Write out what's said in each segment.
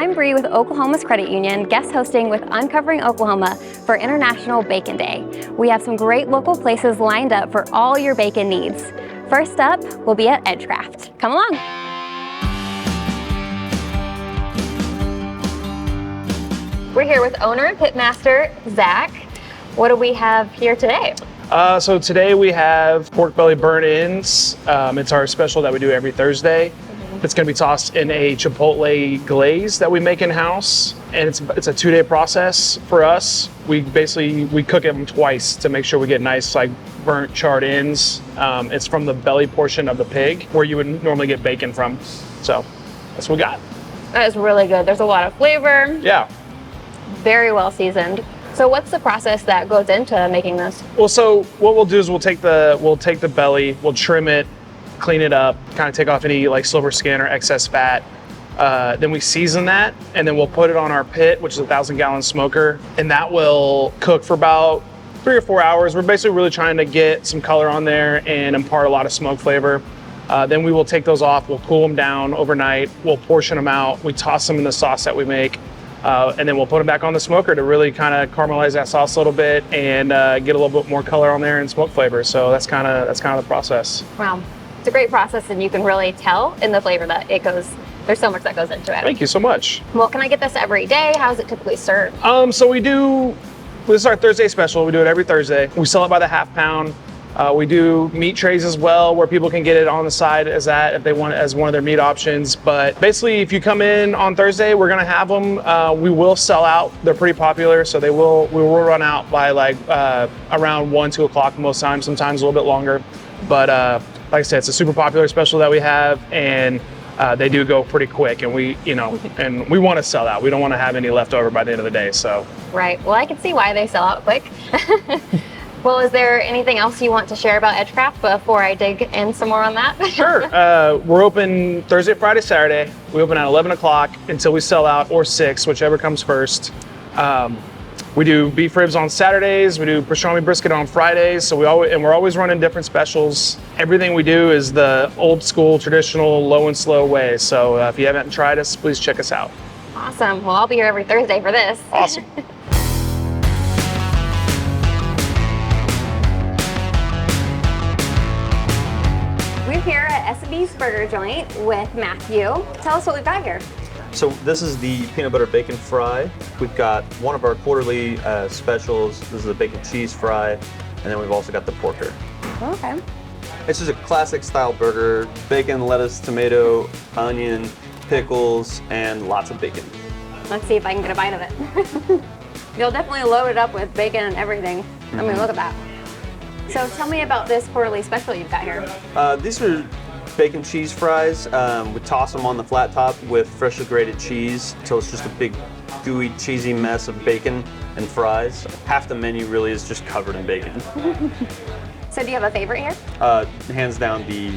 I'm Bree with Oklahoma's Credit Union, guest hosting with Uncovering Oklahoma for International Bacon Day. We have some great local places lined up for all your bacon needs. First up, we'll be at Edgecraft. Come along. We're here with owner and pitmaster, Zach. What do we have here today? So today we have pork belly burnt-ins. It's our special that we do every Thursday. It's going to be tossed in a chipotle glaze that we make in-house, and it's a 2-day process for us. We cook them twice to make sure we get nice, like, burnt charred ends. It's from the belly portion of the pig where you would normally get bacon from. So that's what we got. That is really good. There's a lot of flavor. Yeah. Very well seasoned. So what's the process that goes into making this? Well, so what we'll do is we'll take the belly, we'll trim it, clean it up, kind of take off any like silver skin or excess fat. Then we season that, and then we'll put it on our pit, which is a 1,000-gallon smoker, and that will cook for about 3 or 4 hours. We're basically really trying to get some color on there and impart a lot of smoke flavor. Then we will take those off, we'll cool them down overnight, we'll portion them out, we toss them in the sauce that we make, and then we'll put them back on the smoker to really kind of caramelize that sauce a little bit and get a little bit more color on there and smoke flavor. So that's kind of the process. Wow. It's a great process, and you can really tell in the flavor that it goes, there's so much that goes into it. Thank you so much. Well, can I get this every day? How is it typically served? So this is our Thursday special. We do it every Thursday. We sell it by the half pound. We do meat trays as well, where people can get it on the side as that if they want it as one of their meat options. But basically, if you come in on Thursday, we're gonna have them. We will sell out. They're pretty popular, so we will run out by like around 1, 2 o'clock most times. Sometimes a little bit longer. But like I said, it's a super popular special that we have, and they do go pretty quick. And we want to sell out. We don't want to have any left over by the end of the day. So. Right. Well, I can see why they sell out quick. Well, is there anything else you want to share about Edgecraft before I dig in some more on that? Sure. We're open Thursday, Friday, Saturday. We open at 11 o'clock until we sell out, or 6, whichever comes first. We do beef ribs on Saturdays. We do pastrami brisket on Fridays. So we're always running different specials. Everything we do is the old school, traditional, low and slow way. So if you haven't tried us, please check us out. Awesome. Well, I'll be here every Thursday for this. Awesome. We're here at S&B's Burger Joint with Matthew. Tell us what we've got here. So this is the peanut butter bacon fry. We've got one of our quarterly specials. This is the bacon cheese fry, and then we've also got the porker. Okay. It's just a classic style burger. Bacon, lettuce, tomato, onion, pickles, and lots of bacon. Let's see if I can get a bite of it. You'll definitely load it up with bacon and everything. I mean, look at that. So tell me about this quarterly special you've got here. These are bacon cheese fries. We toss them on the flat top with freshly grated cheese until it's just a big gooey cheesy mess of bacon and fries. Half the menu really is just covered in bacon. So do you have a favorite here? Hands down the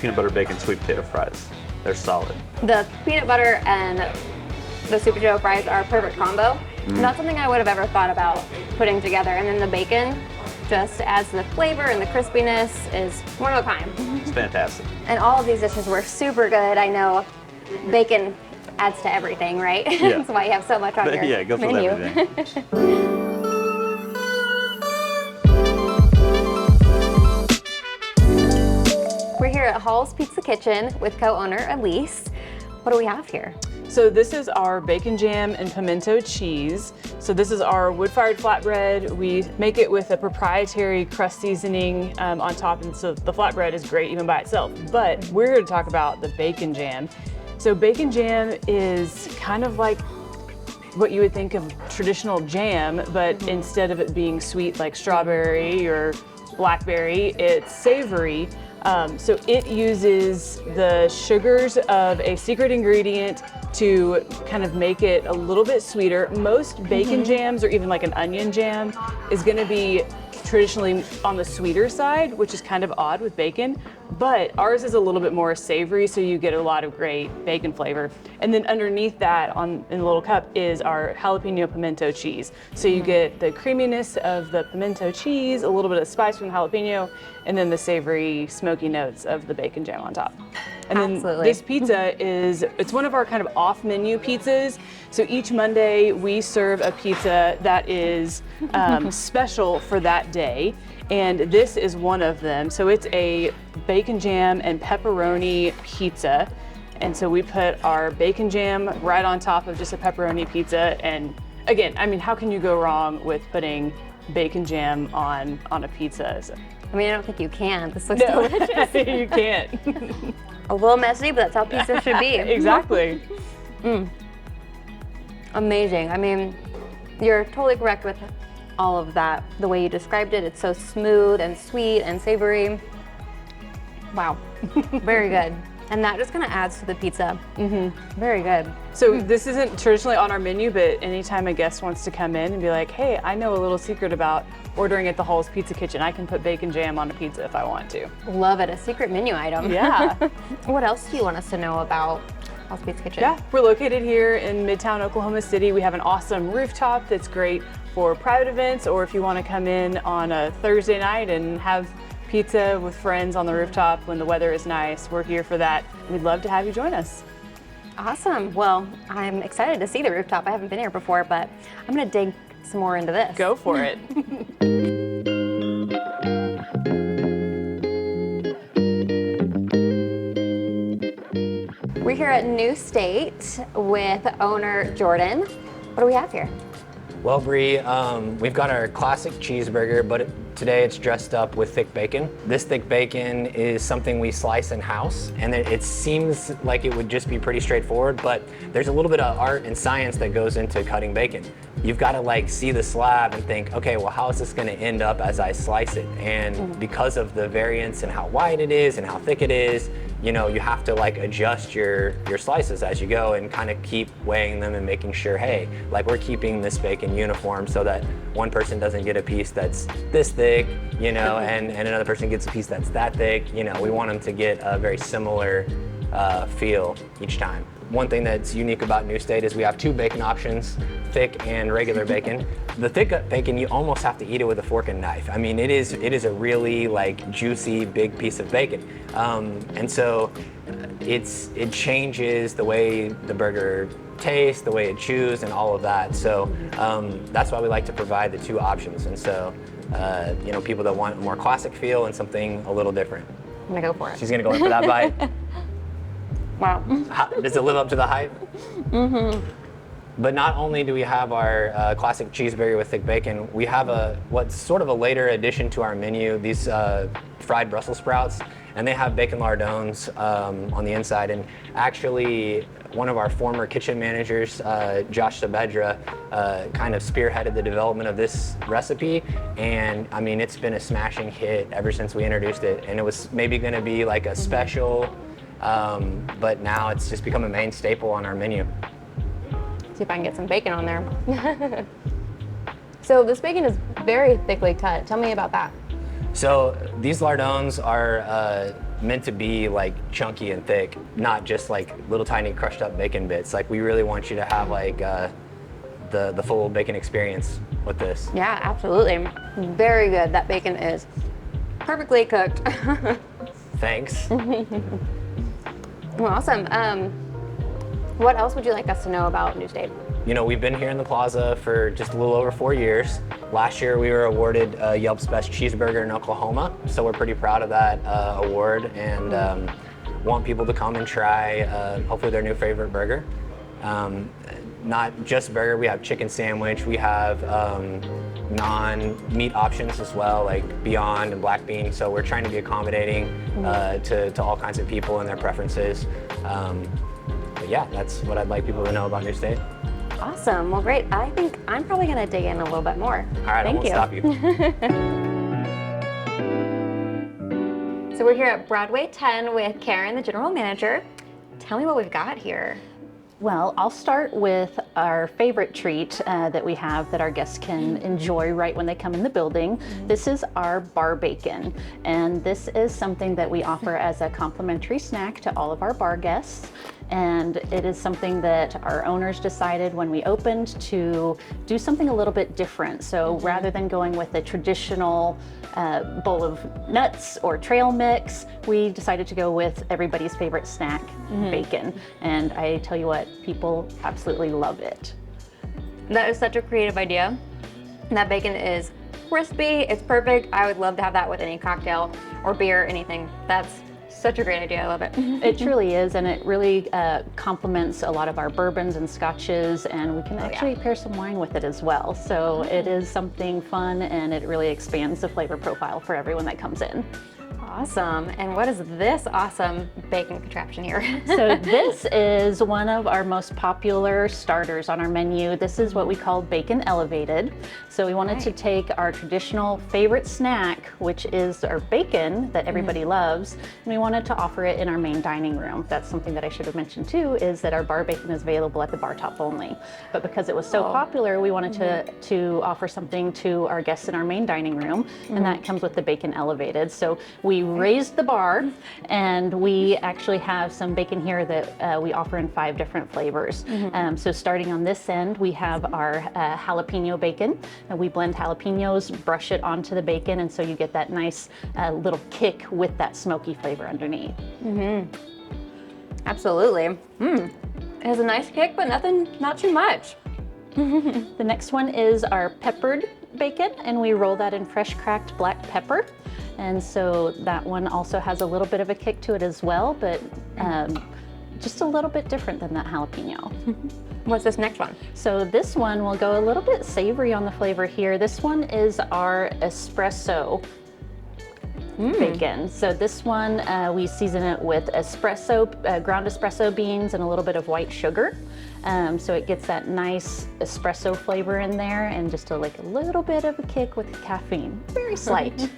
peanut butter bacon sweet potato fries. They're solid. The peanut butter and the sweet potato fries are a perfect combo. Not something I would have ever thought about putting together. And then the bacon just adds the flavor, and the crispiness is one of a kind. It's fantastic. And all of these dishes were super good. I know bacon adds to everything, right? Yeah. That's why you have so much on your yeah, it goes menu. with everything. We're here at Hall's Pizza Kitchen with co-owner Elise. What do we have here? So this is our bacon jam and pimento cheese. So this is our wood-fired flatbread. We make it with a proprietary crust seasoning on top, and so the flatbread is great even by itself. But we're here to talk about the bacon jam. So bacon jam is kind of like what you would think of traditional jam, but instead of it being sweet like strawberry or blackberry, it's savory. So it uses the sugars of a secret ingredient to kind of make it a little bit sweeter. Most bacon jams, or even like an onion jam, is gonna be traditionally on the sweeter side, which is kind of odd with bacon. but ours is a little bit more savory, so you get a lot of great bacon flavor. And then underneath that in the little cup is our jalapeno pimento cheese. So you get the creaminess of the pimento cheese, a little bit of spice from the jalapeno, and then the savory, smoky notes of the bacon jam on top. And then this pizza it's one of our kind of off-menu pizzas. So each Monday we serve a pizza that is special for that day. And this is one of them. So it's a bacon jam and pepperoni pizza. And so we put our bacon jam right on top of just a pepperoni pizza. And again, I mean, how can you go wrong with putting bacon jam on a pizza? So, I mean, I don't think you can. This looks delicious. You can't. A little messy, but that's how pizza should be. Exactly. Amazing. I mean, you're totally correct with all of that. The way you described it, it's so smooth and sweet and savory. Wow, very good. And that just kind of adds to the pizza. Very good. So this isn't traditionally on our menu, but anytime a guest wants to come in and be like, hey, I know a little secret about ordering at the Hall's Pizza Kitchen. I can put bacon jam on a pizza if I want to. Love it, a secret menu item. Yeah. What else do you want us to know about Hall's Pizza Kitchen? Yeah, we're located here in Midtown Oklahoma City. We have an awesome rooftop that's great for private events, or if you want to come in on a Thursday night and have pizza with friends on the rooftop when the weather is nice. We're here for that. We'd love to have you join us. Awesome. Well, I'm excited to see the rooftop. I haven't been here before, but I'm going to dig some more into this. Go for it. We're here at New State with owner Jordan. What do we have here? Well, Bree, we've got our classic cheeseburger, but today it's dressed up with thick bacon. This thick bacon is something we slice in-house, and it seems like it would just be pretty straightforward, but there's a little bit of art and science that goes into cutting bacon. You've got to like see the slab and think, okay, well, how is this going to end up as I slice it? And because of the variance and how wide it is and how thick it is, you know, you have to like adjust your slices as you go and kind of keep weighing them and making sure, hey, like we're keeping this bacon uniform so that one person doesn't get a piece that's this thick, you know, and another person gets a piece that's that thick. You know, we want them to get a very similar feel each time. One thing that's unique about New State is we have two bacon options, thick and regular bacon. The thick bacon, you almost have to eat it with a fork and knife. I mean, it is a really like juicy, big piece of bacon. And so it changes the way the burger tastes, the way it chews, and all of that. So that's why we like to provide the two options. And so, you know, people that want a more classic feel and something a little different. I'm gonna go for it. She's gonna go in for that bite. Wow. Does it live up to the hype? But not only do we have our classic cheeseburger with thick bacon, we have what's sort of a later addition to our menu, these fried Brussels sprouts, and they have bacon lardones on the inside. And actually, one of our former kitchen managers, Josh Saavedra, kind of spearheaded the development of this recipe. And I mean, it's been a smashing hit ever since we introduced it. And it was maybe gonna be like a special, but now it's just become a main staple on our menu. See if I can get some bacon on there. So this bacon is very thickly cut. Tell me about that. So these lardones are meant to be like chunky and thick, not just like little tiny crushed up bacon bits. Like we really want you to have like the full bacon experience with this. Yeah, absolutely. Very good. That bacon is perfectly cooked. Thanks. Awesome. What else would you like us to know about New State? You know, we've been here in the plaza for just a little over 4 years. Last year we were awarded Yelp's Best Cheeseburger in Oklahoma, so we're pretty proud of that award and want people to come and try hopefully their new favorite burger. Not just burger, we have chicken sandwich, we have non-meat options as well, like Beyond and Black Bean, so we're trying to be accommodating to all kinds of people and their preferences. But yeah, that's what I'd like people to know about New State. Awesome. Well, great. I think I'm probably going to dig in a little bit more. All right, I won't stop you. So we're here at Broadway 10 with Karen, the general manager. Tell me what we've got here. Well, I'll start with our favorite treat that we have that our guests can enjoy right when they come in the building. This is our bar bacon, and this is something that we offer as a complimentary snack to all of our bar guests. And it is something that our owners decided when we opened to do something a little bit different. So rather than going with a traditional bowl of nuts or trail mix, we decided to go with everybody's favorite snack, bacon. And I tell you what, people absolutely love it. That is such a creative idea. That bacon is crispy, it's perfect. I would love to have that with any cocktail or beer, anything. That's such a great idea, I love it. It truly is, and it really complements a lot of our bourbons and scotches, and we can actually pair some wine with it as well. So it is something fun, and it really expands the flavor profile for everyone that comes in. Awesome. And what is this awesome bacon contraption here? So this is one of our most popular starters on our menu. This is what we call bacon elevated. So we wanted to take our traditional favorite snack, which is our bacon that everybody loves, and we wanted to offer it in our main dining room. That's something that I should have mentioned too, is that our bar bacon is available at the bar top only. But because it was so popular, we wanted to offer something to our guests in our main dining room, and that comes with the bacon elevated. So we raised the bar, and we actually have some bacon here that we offer in 5 different flavors. So starting on this end, we have our jalapeno bacon, and we blend jalapenos, brush it onto the bacon, and so you get that nice little kick with that smoky flavor underneath. Absolutely. It has a nice kick, but not too much. The next one is our peppered bacon, and we roll that in fresh cracked black pepper. And so that one also has a little bit of a kick to it as well, but just a little bit different than that jalapeno. What's this next one? So this one will go a little bit savory on the flavor here. This one is our espresso bacon. So this one, we season it with ground espresso beans and a little bit of white sugar. So it gets that nice espresso flavor in there, and just a little bit of a kick with the caffeine, very slight.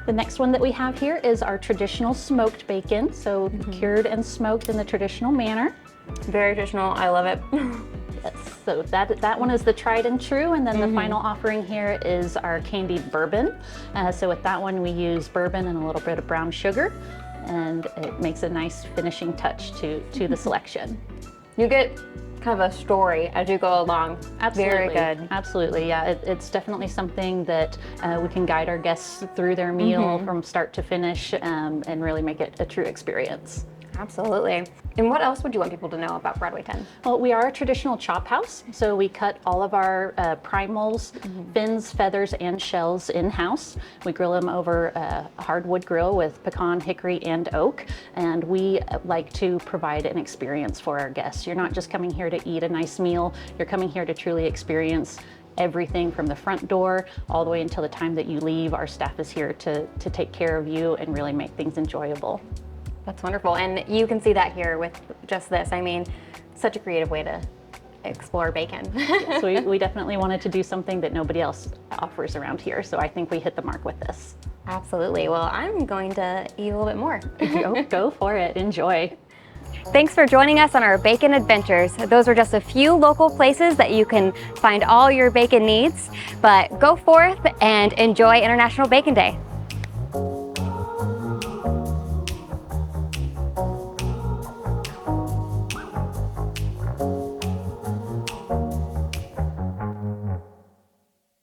The next one that we have here is our traditional smoked bacon, so cured and smoked in the traditional manner. Very traditional, I love it. Yes, so that one is the tried and true, and then the final offering here is our candied bourbon. So with that one, we use bourbon and a little bit of brown sugar, and it makes a nice finishing touch to the selection. You get kind of a story as you go along. Absolutely. Very good. Absolutely, yeah. It's definitely something that we can guide our guests through their meal from start to finish, and really make it a true experience. Absolutely. And what else would you want people to know about Broadway 10? Well, we are a traditional chop house, so we cut all of our primals, fins, feathers, and shells in-house. We grill them over a hardwood grill with pecan, hickory, and oak, and we like to provide an experience for our guests. You're not just coming here to eat a nice meal, you're coming here to truly experience everything from the front door all the way until the time that you leave. Our staff is here to take care of you and really make things enjoyable. That's wonderful, and you can see that here with just this. I mean, such a creative way to explore bacon. Yes, we definitely wanted to do something that nobody else offers around here, so I think we hit the mark with this. Absolutely. Well, I'm going to eat a little bit more. Go for it. Enjoy. Thanks for joining us on our bacon adventures. Those are just a few local places that you can find all your bacon needs, but go forth and enjoy International Bacon Day.